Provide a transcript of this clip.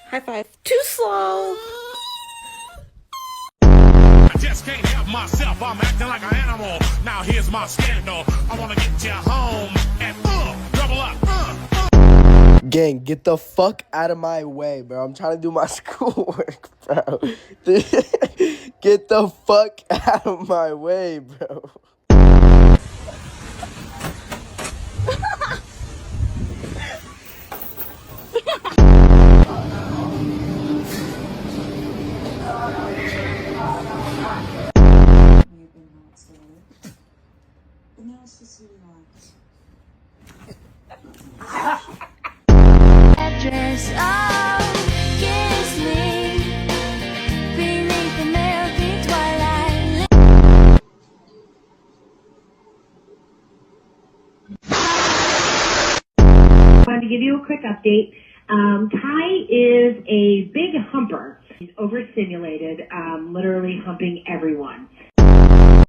High five. Too slow. I just can't help myself. I'm acting like an animal. Now here's my scandal. I wanna get you home and double up. Gang, get the fuck out of my way, bro. I'm trying to do my schoolwork, bro. Get the fuck out of my way, bro. Dress kiss me beneath the milky twilight. Wanted to give you a quick update. Kai is a big humper. He's overstimulated, literally humping everyone.